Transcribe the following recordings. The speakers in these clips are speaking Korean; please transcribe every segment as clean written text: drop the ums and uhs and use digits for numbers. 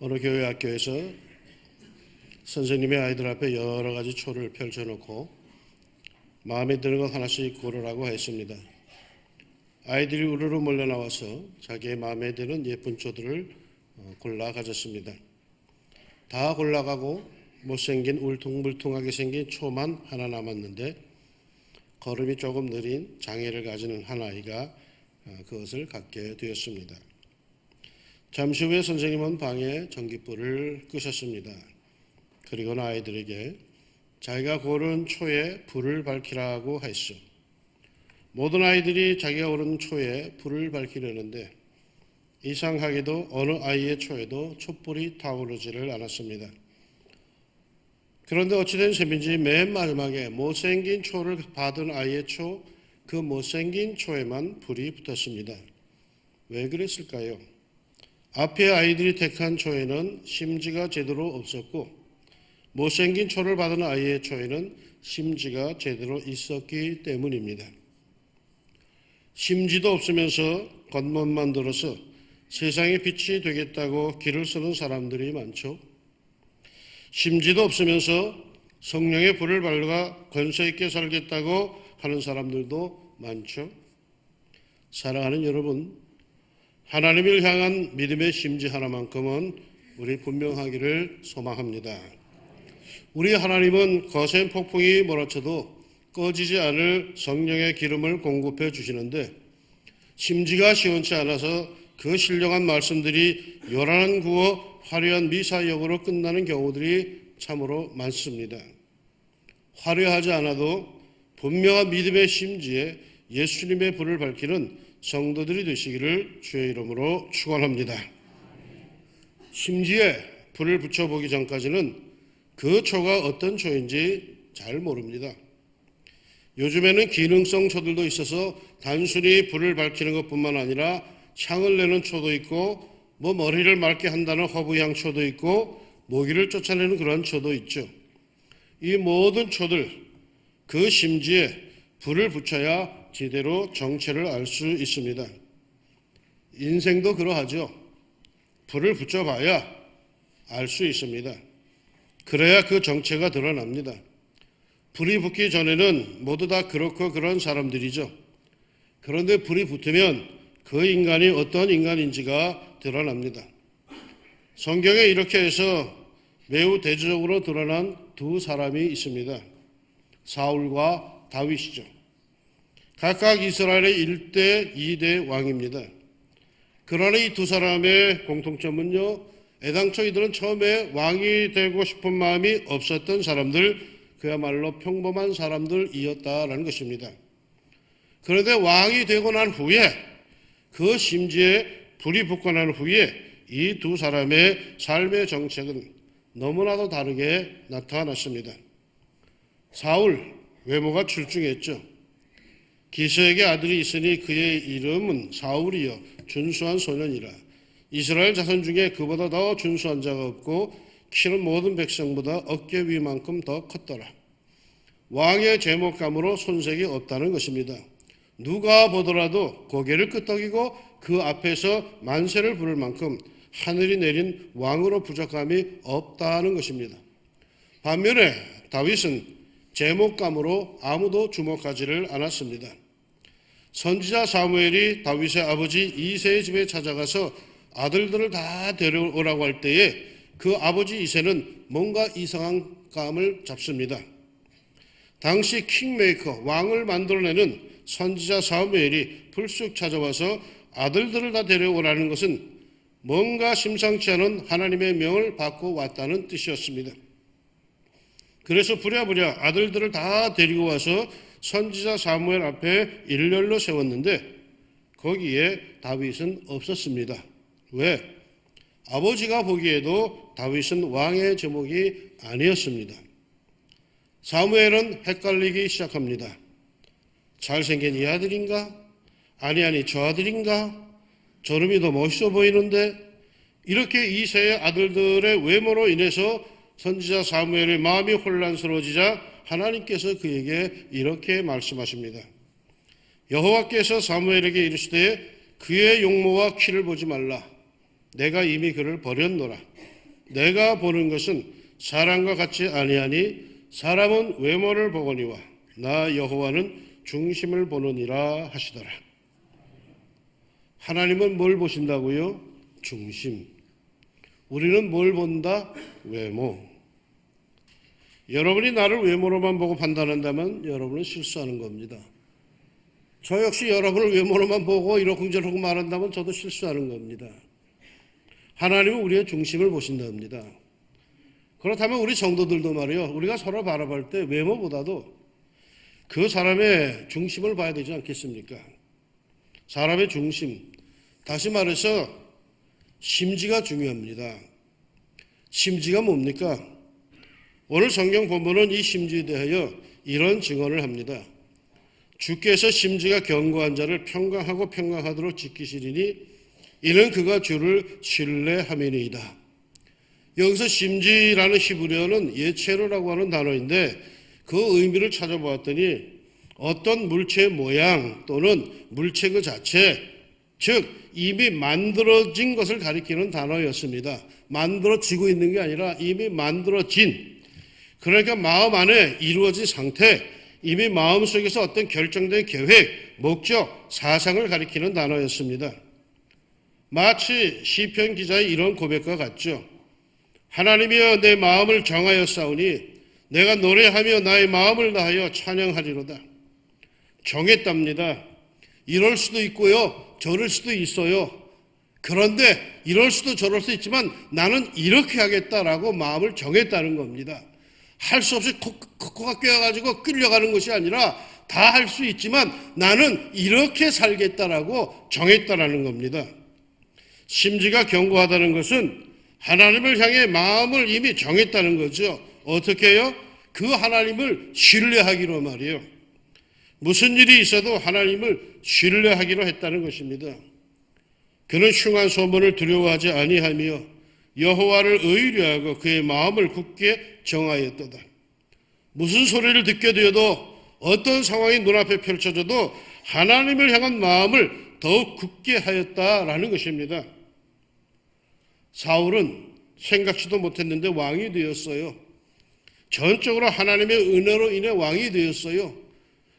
어느 교회 학교에서 선생님의 아이들 앞에 여러 가지 초를 펼쳐놓고 마음에 드는 것 하나씩 고르라고 했습니다. 아이들이 우르르 몰려 나와서 자기의 마음에 드는 예쁜 초들을 골라 가졌습니다. 다 골라가고 못생긴 울퉁불퉁하게 생긴 초만 하나 남았는데 걸음이 조금 느린 장애를 가지는 한 아이가 그것을 갖게 되었습니다. 잠시 후에 선생님은 방에 전깃불을 끄셨습니다. 그리고는 아이들에게 자기가 고른 초에 불을 밝히라고 했죠. 모든 아이들이 자기가 고른 초에 불을 밝히려는데 이상하게도 어느 아이의 초에도 촛불이 타오르지를 않았습니다. 그런데 어찌된 셈인지 맨 마지막에 못생긴 초를 받은 아이의 초, 그 못생긴 초에만 불이 붙었습니다. 왜 그랬을까요? 앞에 아이들이 택한 초에는 심지가 제대로 없었고 못생긴 초를 받은 아이의 초에는 심지가 제대로 있었기 때문입니다. 심지도 없으면서 겉멋만 들어서 세상의 빛이 되겠다고 길을 쓰는 사람들이 많죠. 심지도 없으면서 성령의 불을 발가 권세 있게 살겠다고 하는 사람들도 많죠. 사랑하는 여러분, 하나님을 향한 믿음의 심지 하나만큼은 우리 분명하기를 소망합니다. 우리 하나님은 거센 폭풍이 몰아쳐도 꺼지지 않을 성령의 기름을 공급해 주시는데 심지가 시원치 않아서 그 신령한 말씀들이 요란한 구어 화려한 미사역으로 끝나는 경우들이 참으로 많습니다. 화려하지 않아도 분명한 믿음의 심지에 예수님의 불을 밝히는 성도들이 되시기를 주의 이름으로 축원합니다. 심지에 불을 붙여보기 전까지는 그 초가 어떤 초인지 잘 모릅니다. 요즘에는 기능성 초들도 있어서 단순히 불을 밝히는 것뿐만 아니라 향을 내는 초도 있고 머리를 맑게 한다는 허브향 초도 있고 모기를 쫓아내는 그런 초도 있죠. 이 모든 초들 그 심지에 불을 붙여야 제대로 정체를 알 수 있습니다. 인생도 그러하죠. 불을 붙여봐야 알 수 있습니다. 그래야 그 정체가 드러납니다. 불이 붙기 전에는 모두 다 그렇고 그런 사람들이죠. 그런데 불이 붙으면 그 인간이 어떤 인간인지가 드러납니다. 성경에 이렇게 해서 매우 대조적으로 드러난 두 사람이 있습니다. 사울과 다윗이죠. 각각 이스라엘의 1대, 2대 왕입니다. 그러나 이 두 사람의 공통점은요, 애당초 이들은 처음에 왕이 되고 싶은 마음이 없었던 사람들, 그야말로 평범한 사람들이었다라는 것입니다. 그런데 왕이 되고 난 후에 그 심지에 불이 붙고 난 후에 이 두 사람의 삶의 정책은 너무나도 다르게 나타났습니다. 사울, 외모가 출중했죠. 기스에게 아들이 있으니 그의 이름은 사울이요 준수한 소년이라. 이스라엘 자손 중에 그보다 더 준수한 자가 없고 키는 모든 백성보다 어깨 위만큼 더 컸더라. 왕의 제목감으로 손색이 없다는 것입니다. 누가 보더라도 고개를 끄덕이고 그 앞에서 만세를 부를 만큼 하늘이 내린 왕으로 부족함이 없다는 것입니다. 반면에 다윗은 제목감으로 아무도 주목하지를 않았습니다. 선지자 사무엘이 다윗의 아버지 이새의 집에 찾아가서 아들들을 다 데려오라고 할 때에 그 아버지 이새는 뭔가 이상한 감을 잡습니다. 당시 킹메이커, 왕을 만들어내는 선지자 사무엘이 불쑥 찾아와서 아들들을 다 데려오라는 것은 뭔가 심상치 않은 하나님의 명을 받고 왔다는 뜻이었습니다. 그래서 부랴부랴 아들들을 다 데리고 와서 선지자 사무엘 앞에 일렬로 세웠는데 거기에 다윗은 없었습니다. 왜? 아버지가 보기에도 다윗은 왕의 제목이 아니었습니다. 사무엘은 헷갈리기 시작합니다. 잘생긴 이 아들인가? 아니 저 아들인가? 저놈이 더 멋있어 보이는데? 이렇게 이새의 아들들의 외모로 인해서 선지자 사무엘의 마음이 혼란스러워지자 하나님께서 그에게 이렇게 말씀하십니다. 여호와께서 사무엘에게 이르시되 그의 용모와 키를 보지 말라. 내가 이미 그를 버렸노라. 내가 보는 것은 사람과 같지 아니하니 사람은 외모를 보거니와 나 여호와는 중심을 보느니라 하시더라. 하나님은 뭘 보신다고요? 중심. 우리는 뭘 본다? 외모. 여러분이 나를 외모로만 보고 판단한다면 여러분은 실수하는 겁니다. 저 역시 여러분을 외모로만 보고 이러쿵저러쿵 말한다면 저도 실수하는 겁니다. 하나님은 우리의 중심을 보신답니다. 그렇다면 우리 성도들도 말이요, 우리가 서로 바라볼 때 외모보다도 그 사람의 중심을 봐야 되지 않겠습니까? 사람의 중심, 다시 말해서 심지가 중요합니다. 심지가 뭡니까? 오늘 성경 본문은 이 심지에 대하여 이런 증언을 합니다. 주께서 심지가 견고한 자를 평강하고 평강하도록 지키시리니 이는 그가 주를 신뢰함이니이다. 여기서 심지라는 히브리어는 예체로라고 하는 단어인데 그 의미를 찾아보았더니 어떤 물체의 모양 또는 물체 그 자체, 즉 이미 만들어진 것을 가리키는 단어였습니다. 만들어지고 있는 게 아니라 이미 만들어진, 그러니까 마음 안에 이루어진 상태, 이미 마음속에서 어떤 결정된 계획, 목적, 사상을 가리키는 단어였습니다. 마치 시편 기자의 이런 고백과 같죠. 하나님이여 내 마음을 정하였사오니 내가 노래하며 나의 마음을 다하여 찬양하리로다. 정했답니다. 이럴 수도 있고요, 저럴 수도 있어요. 그런데 이럴 수도 저럴 수도 있지만 나는 이렇게 하겠다라고 마음을 정했다는 겁니다. 할 수 없이 코가 꿰어가지고 끌려가는 것이 아니라 다 할 수 있지만 나는 이렇게 살겠다라고 정했다라는 겁니다. 심지가 견고하다는 것은 하나님을 향해 마음을 이미 정했다는 거죠. 어떻게 해요? 그 하나님을 신뢰하기로 말이에요. 무슨 일이 있어도 하나님을 신뢰하기로 했다는 것입니다. 그는 흉한 소문을 두려워하지 아니하며 여호와를 의뢰하고 그의 마음을 굳게 정하였도다. 무슨 소리를 듣게 되어도 어떤 상황이 눈앞에 펼쳐져도 하나님을 향한 마음을 더욱 굳게 하였다라는 것입니다. 사울은 생각지도 못했는데 왕이 되었어요. 전적으로 하나님의 은혜로 인해 왕이 되었어요.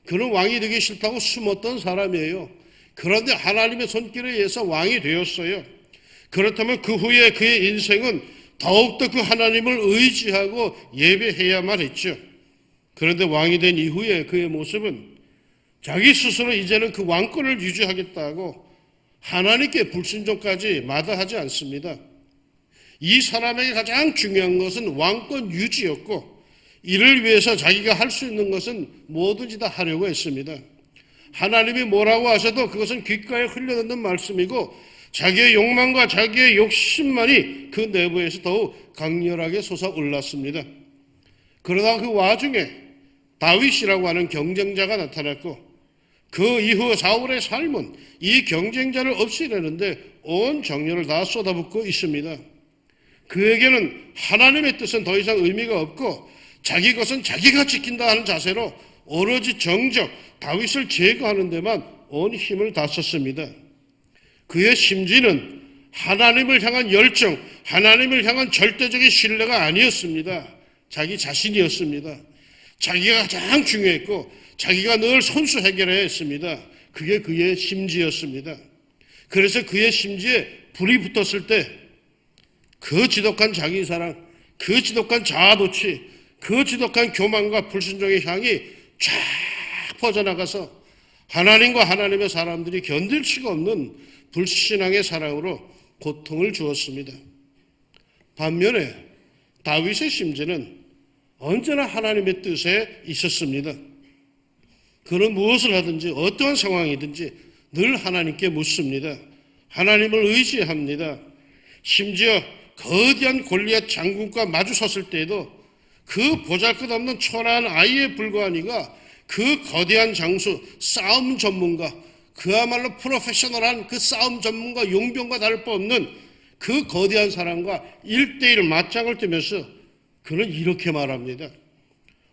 그는 왕이 되기 싫다고 숨었던 사람이에요. 그런데 하나님의 손길에 의해서 왕이 되었어요. 그렇다면 그 후에 그의 인생은 더욱더 그 하나님을 의지하고 예배해야만 했죠. 그런데 왕이 된 이후에 그의 모습은 자기 스스로 이제는 그 왕권을 유지하겠다고 하나님께 불순종까지 마다하지 않습니다. 이 사람에게 가장 중요한 것은 왕권 유지였고 이를 위해서 자기가 할 수 있는 것은 뭐든지 다 하려고 했습니다. 하나님이 뭐라고 하셔도 그것은 귓가에 흘려듣는 말씀이고 자기의 욕망과 자기의 욕심만이 그 내부에서 더욱 강렬하게 솟아올랐습니다. 그러다 그 와중에 다윗이라고 하는 경쟁자가 나타났고 그 이후 사울의 삶은 이 경쟁자를 없애려는데 온 정열을 다 쏟아붓고 있습니다. 그에게는 하나님의 뜻은 더 이상 의미가 없고 자기 것은 자기가 지킨다 하는 자세로 오로지 정적 다윗을 제거하는 데만 온 힘을 다 썼습니다. 그의 심지는 하나님을 향한 열정, 하나님을 향한 절대적인 신뢰가 아니었습니다. 자기 자신이었습니다. 자기가 가장 중요했고 자기가 늘 손수 해결해야 했습니다. 그게 그의 심지였습니다. 그래서 그의 심지에 불이 붙었을 때 그 지독한 자기사랑, 그 지독한 자아도취, 그 지독한 교만과 불순종의 향이 쫙 퍼져나가서 하나님과 하나님의 사람들이 견딜 수가 없는 불신앙의 사랑으로 고통을 주었습니다. 반면에 다윗의 심지는 언제나 하나님의 뜻에 있었습니다. 그는 무엇을 하든지 어떠한 상황이든지 늘 하나님께 묻습니다. 하나님을 의지합니다. 심지어 거대한 골리앗 장군과 마주 섰을 때에도 그 보잘것없는 초라한 아이에 불과한 이가 그 거대한 장수, 싸움 전문가, 그야말로 프로페셔널한 그 싸움 전문가, 용병과 다를 바 없는 그 거대한 사람과 1대1 맞짱을 뜨면서 그는 이렇게 말합니다.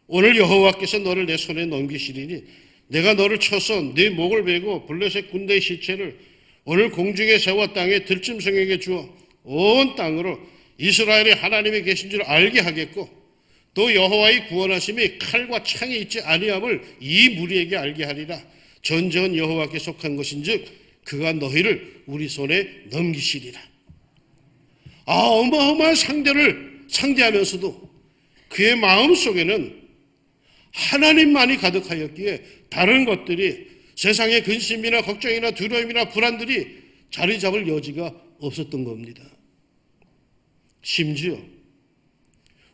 오늘 여호와께서 너를 내 손에 넘기시리니 내가 너를 쳐서 네 목을 베고 블레셋 군대의 시체를 오늘 공중에 세워 땅에 들짐승에게 주어 온 땅으로 이스라엘에 하나님이 계신 줄 알게 하겠고 또 여호와의 구원하심이 칼과 창에 있지 아니함을 이 무리에게 알게 하리라. 전쟁은 여호와께 속한 것인즉 그가 너희를 우리 손에 넘기시리라. 어마어마한 상대를 상대하면서도 그의 마음속에는 하나님만이 가득하였기에 다른 것들이 세상의 근심이나 걱정이나 두려움이나 불안들이 자리 잡을 여지가 없었던 겁니다. 심지어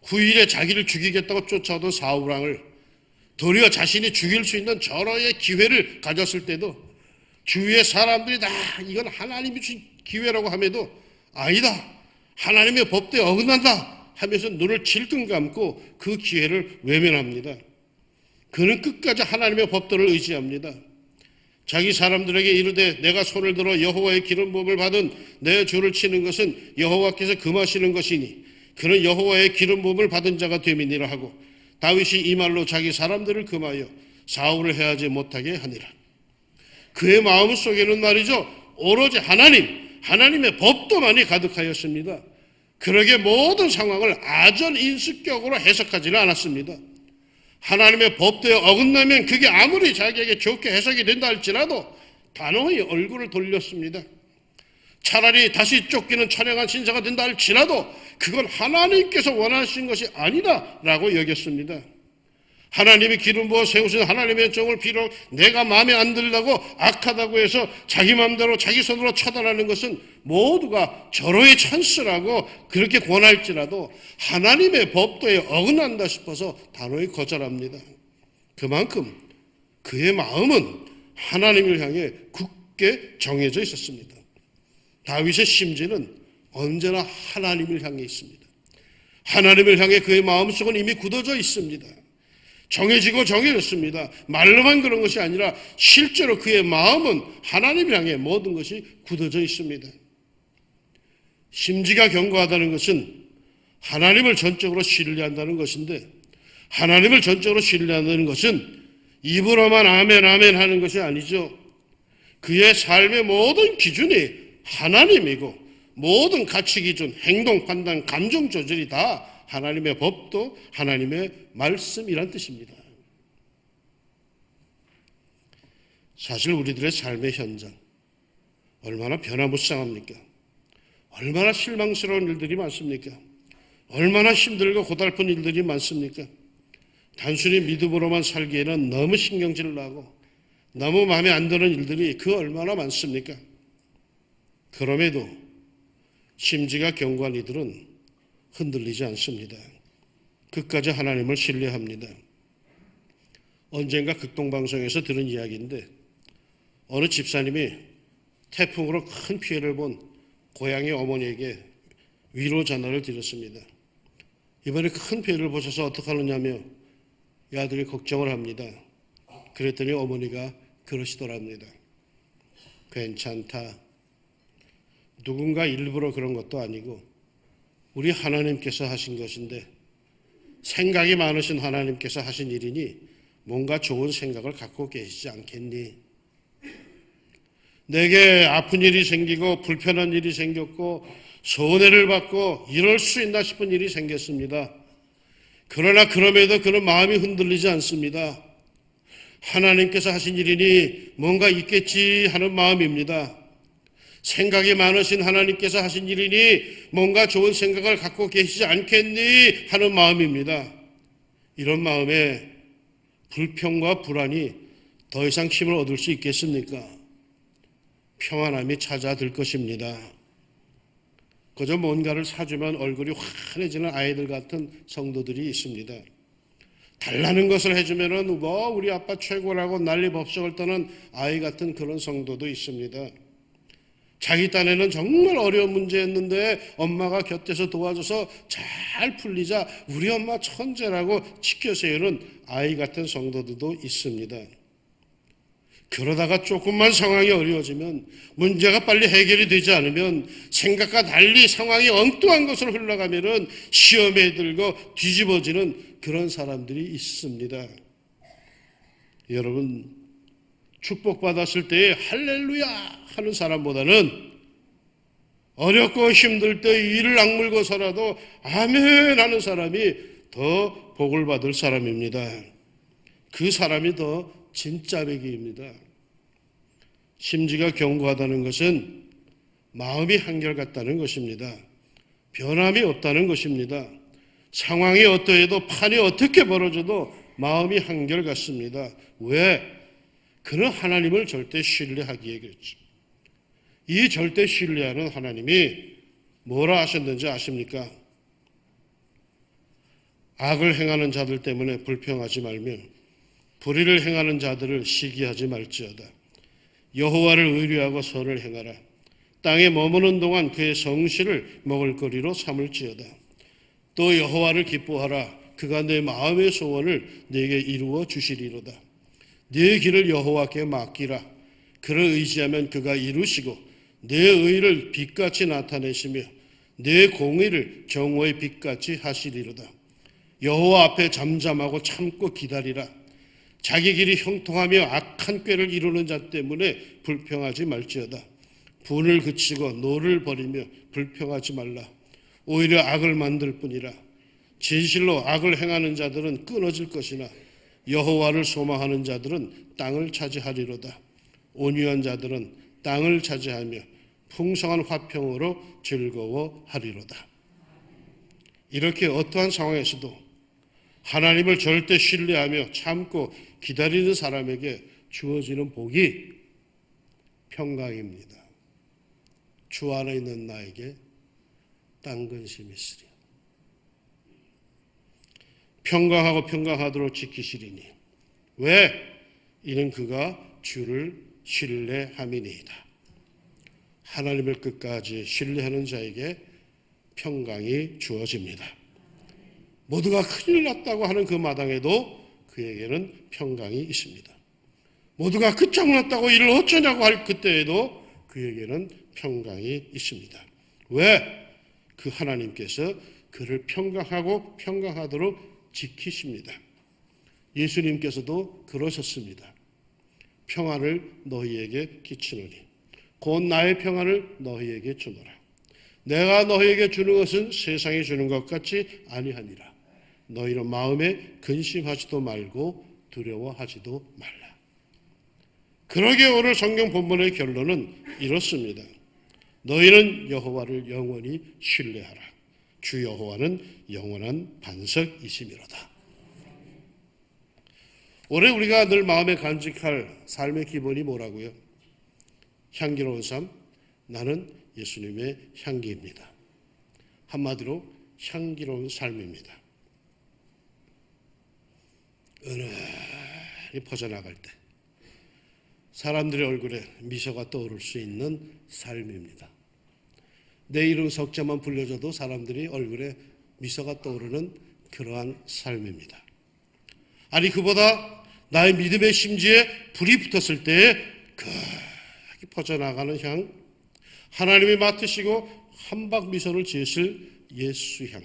후일에 자기를 죽이겠다고 쫓아오던 사울왕을 도리어 자신이 죽일 수 있는 절호의 기회를 가졌을 때도 주위의 사람들이 다 이건 하나님이 주신 기회라고 함에도 아니다, 하나님의 법도에 어긋난다 하면서 눈을 질끈 감고 그 기회를 외면합니다. 그는 끝까지 하나님의 법도를 의지합니다. 자기 사람들에게 이르되 내가 손을 들어 여호와의 기름 부음을 받은 내 주를 치는 것은 여호와께서 금하시는 것이니 그는 여호와의 기름 부음을 받은 자가 됨이니라 하고 다윗이 이 말로 자기 사람들을 금하여 사울을 해하지 못하게 하니라. 그의 마음속에는 말이죠, 오로지 하나님의 법도만이 가득하였습니다. 그러게 모든 상황을 아전인수격으로 해석하지는 않았습니다. 하나님의 법도에 어긋나면 그게 아무리 자기에게 좋게 해석이 된다 할지라도 단호히 얼굴을 돌렸습니다. 차라리 다시 쫓기는 찬양한 신사가 된다 할지라도 그건 하나님께서 원하신 것이 아니다 라고 여겼습니다. 하나님이 기름 부어 세우신 하나님의 종을 비록 내가 마음에 안 들다고 악하다고 해서 자기 마음대로 자기 손으로 처단하는 것은 모두가 절호의 찬스라고 그렇게 권할지라도 하나님의 법도에 어긋난다 싶어서 단호히 거절합니다. 그만큼 그의 마음은 하나님을 향해 굳게 정해져 있었습니다. 다윗의 심지는 언제나 하나님을 향해 있습니다. 하나님을 향해 그의 마음속은 이미 굳어져 있습니다. 정해지고 정해졌습니다. 말로만 그런 것이 아니라 실제로 그의 마음은 하나님을 향해 모든 것이 굳어져 있습니다. 심지가 견고하다는 것은 하나님을 전적으로 신뢰한다는 것인데, 하나님을 전적으로 신뢰한다는 것은 입으로만 아멘 아멘 하는 것이 아니죠. 그의 삶의 모든 기준이 하나님이고 모든 가치 기준, 행동, 판단, 감정 조절이 다 하나님의 법도 하나님의 말씀이란 뜻입니다. 사실 우리들의 삶의 현장 얼마나 변화무쌍합니까? 얼마나 실망스러운 일들이 많습니까? 얼마나 힘들고 고달픈 일들이 많습니까? 단순히 믿음으로만 살기에는 너무 신경질 나고 너무 마음에 안 드는 일들이 그 얼마나 많습니까? 그럼에도 심지가 견고한 이들은 흔들리지 않습니다. 끝까지 하나님을 신뢰합니다. 언젠가 극동방송에서 들은 이야기인데 어느 집사님이 태풍으로 큰 피해를 본 고향의 어머니에게 위로 전화를 드렸습니다. 이번에 큰 피해를 보셔서 어떡하느냐며 이 아들이 걱정을 합니다. 그랬더니 어머니가 그러시더랍니다. 괜찮다. 누군가 일부러 그런 것도 아니고 우리 하나님께서 하신 것인데 생각이 많으신 하나님께서 하신 일이니 뭔가 좋은 생각을 갖고 계시지 않겠니? 내게 아픈 일이 생기고 불편한 일이 생겼고 손해를 받고 이럴 수 있나 싶은 일이 생겼습니다. 그러나 그럼에도 그는 마음이 흔들리지 않습니다. 하나님께서 하신 일이니 뭔가 있겠지 하는 마음입니다. 생각이 많으신 하나님께서 하신 일이니 뭔가 좋은 생각을 갖고 계시지 않겠니 하는 마음입니다. 이런 마음에 불평과 불안이 더 이상 힘을 얻을 수 있겠습니까? 평안함이 찾아들 것입니다. 그저 뭔가를 사주면 얼굴이 환해지는 아이들 같은 성도들이 있습니다. 달라는 것을 해주면은 우리 아빠 최고라고 난리법석을 떠는 아이 같은 그런 성도도 있습니다. 자기 딴에는 정말 어려운 문제였는데 엄마가 곁에서 도와줘서 잘 풀리자 우리 엄마 천재라고 지켜세우는 아이 같은 성도들도 있습니다. 그러다가 조금만 상황이 어려워지면 문제가 빨리 해결이 되지 않으면 생각과 달리 상황이 엉뚱한 것으로 흘러가면은 시험에 들고 뒤집어지는 그런 사람들이 있습니다. 여러분, 축복받았을 때 할렐루야 하는 사람보다는 어렵고 힘들 때 이를 악물고서라도 아멘 하는 사람이 더 복을 받을 사람입니다. 그 사람이 더 진짜 백이입니다. 심지가 견고하다는 것은 마음이 한결같다는 것입니다. 변함이 없다는 것입니다. 상황이 어떠해도 판이 어떻게 벌어져도 마음이 한결같습니다. 왜? 그는 하나님을 절대 신뢰하기에 그렇죠. 이 절대 신뢰하는 하나님이 뭐라 하셨는지 아십니까? 악을 행하는 자들 때문에 불평하지 말며 불의를 행하는 자들을 시기하지 말지어다. 여호와를 의뢰하고 선을 행하라. 땅에 머무는 동안 그의 성실을 먹을거리로 삼을지어다. 또 여호와를 기뻐하라. 그가 내 마음의 소원을 네게 이루어 주시리로다. 네 길을 여호와께 맡기라. 그를 의지하면 그가 이루시고 내 의를 빛같이 나타내시며 내 공의를 정오의 빛같이 하시리로다. 여호와 앞에 잠잠하고 참고 기다리라. 자기 길이 형통하며 악한 꾀를 이루는 자 때문에 불평하지 말지어다. 분을 그치고 노를 버리며 불평하지 말라. 오히려 악을 만들 뿐이라. 진실로 악을 행하는 자들은 끊어질 것이나 여호와를 소망하는 자들은 땅을 차지하리로다. 온유한 자들은 땅을 차지하며 풍성한 화평으로 즐거워하리로다. 이렇게 어떠한 상황에서도 하나님을 절대 신뢰하며 참고 기다리는 사람에게 주어지는 복이 평강입니다. 주 안에 있는 나에게 땅 근심이 있으리. 평강하고 평강하도록 지키시리니. 왜? 이는 그가 주를 신뢰함이니이다. 하나님을 끝까지 신뢰하는 자에게 평강이 주어집니다. 모두가 큰일 났다고 하는 그 마당에도 그에게는 평강이 있습니다. 모두가 끝장났다고 이를 어쩌냐고 할 그때에도 그에게는 평강이 있습니다. 왜? 그 하나님께서 그를 평강하고 평강하도록 지키십니다. 예수님께서도 그러셨습니다. 평안을 너희에게 끼치노니 곧 나의 평안을 너희에게 주노라. 내가 너희에게 주는 것은 세상이 주는 것 같지 아니하니라. 너희는 마음에 근심하지도 말고 두려워하지도 말라. 그러기에 오늘 성경 본문의 결론은 이렇습니다. 너희는 여호와를 영원히 신뢰하라. 주 여호와는 영원한 반석이시미로다. 올해 우리가 늘 마음에 간직할 삶의 기본이 뭐라고요? 향기로운 삶, 나는 예수님의 향기입니다. 한마디로 향기로운 삶입니다. 은은히 퍼져나갈 때 사람들의 얼굴에 미소가 떠오를 수 있는 삶입니다. 내 이름 석자만 불려줘도 사람들이 얼굴에 미소가 떠오르는 그러한 삶입니다. 아니 그보다 나의 믿음의 심지에 불이 붙었을 때에 크게 퍼져나가는 향, 하나님이 맡으시고 한박 미소를 지으실 예수 향,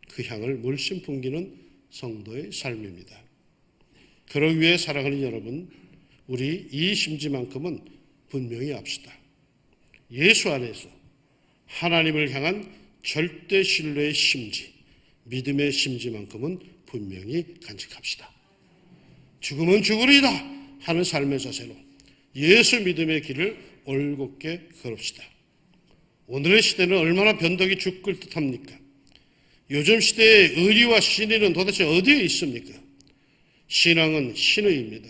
그 향을 물씬 풍기는 성도의 삶입니다. 그러기 위해 사랑하는 여러분, 우리 이 심지만큼은 분명히 합시다. 예수 안에서 하나님을 향한 절대 신뢰의 심지, 믿음의 심지만큼은 분명히 간직합시다. 죽으면 죽으리이다 하는 삶의 자세로 예수 믿음의 길을 올곧게 걸읍시다. 오늘의 시대는 얼마나 변덕이 죽을 듯합니까? 요즘 시대의 의리와 신의는 도대체 어디에 있습니까? 신앙은 신의입니다.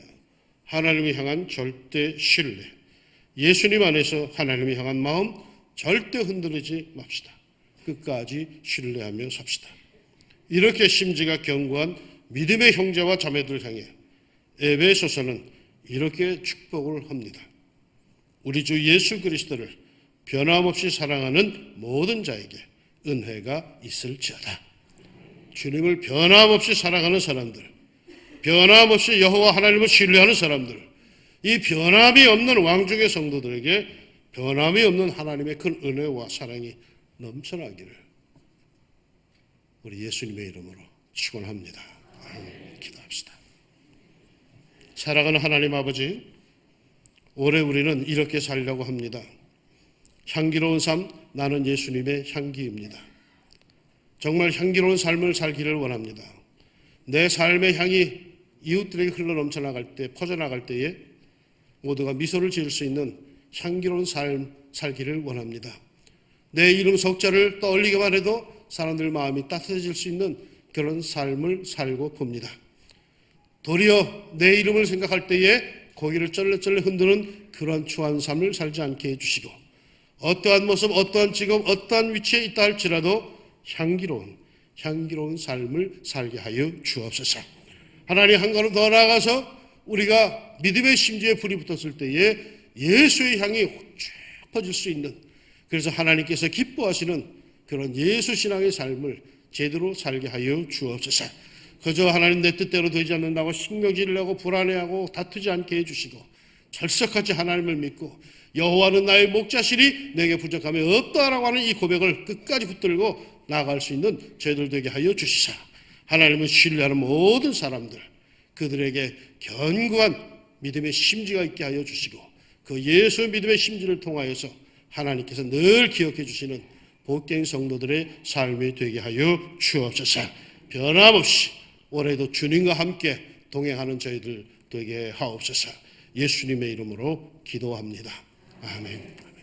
하나님을 향한 절대 신뢰, 예수님 안에서 하나님을 향한 마음 절대 흔들리지 맙시다. 끝까지 신뢰하며 삽시다. 이렇게 심지가 견고한 믿음의 형제와 자매들 향해 에베소서는 이렇게 축복을 합니다. 우리 주 예수 그리스도를 변함없이 사랑하는 모든 자에게 은혜가 있을지어다. 주님을 변함없이 사랑하는 사람들, 변함없이 여호와 하나님을 신뢰하는 사람들, 이 변함이 없는 왕중의 성도들에게 변함이 없는 하나님의 큰 은혜와 사랑이 넘쳐나기를 우리 예수님의 이름으로 축원합니다. 아멘. 기도합시다. 사랑하는 하나님 아버지, 올해 우리는 이렇게 살려고 합니다. 향기로운 삶, 나는 예수님의 향기입니다. 정말 향기로운 삶을 살기를 원합니다. 내 삶의 향이 이웃들에게 흘러넘쳐 나갈 때, 퍼져나갈 때에 모두가 미소를 지을 수 있는 향기로운 삶 살기를 원합니다. 내 이름 석자를 떠올리기만 해도 사람들 마음이 따뜻해질 수 있는 그런 삶을 살고 봅니다. 도리어 내 이름을 생각할 때에 고개를 쩔레쩔레 흔드는 그런 추한 삶을 살지 않게 해주시고, 어떠한 모습, 어떠한 직업, 어떠한 위치에 있다 할지라도 향기로운 삶을 살게 하여 주옵소서. 하나님, 한 걸음 더 나아가서 우리가 믿음의 심지에 불이 붙었을 때에 예수의 향이 쭉 퍼질 수 있는, 그래서 하나님께서 기뻐하시는 그런 예수 신앙의 삶을 제대로 살게 하여 주옵소서. 그저 하나님 내 뜻대로 되지 않는다고 신경질을 내고 불안해하고 다투지 않게 해주시고, 철석같이 하나님을 믿고 여호와는 나의 목자시니 내게 부족함이 없다라고 하는 이 고백을 끝까지 붙들고 나아갈 수 있는 저희들 되게 하여 주시사, 하나님을 신뢰하는 모든 사람들, 그들에게 견고한 믿음의 심지가 있게 하여 주시고, 그 예수 믿음의 심지를 통하여서 하나님께서 늘 기억해 주시는 복된 성도들의 삶이 되게 하여 주옵소서. 변함없이 올해도 주님과 함께 동행하는 저희들 되게 하옵소서. 예수님의 이름으로 기도합니다. 아멘.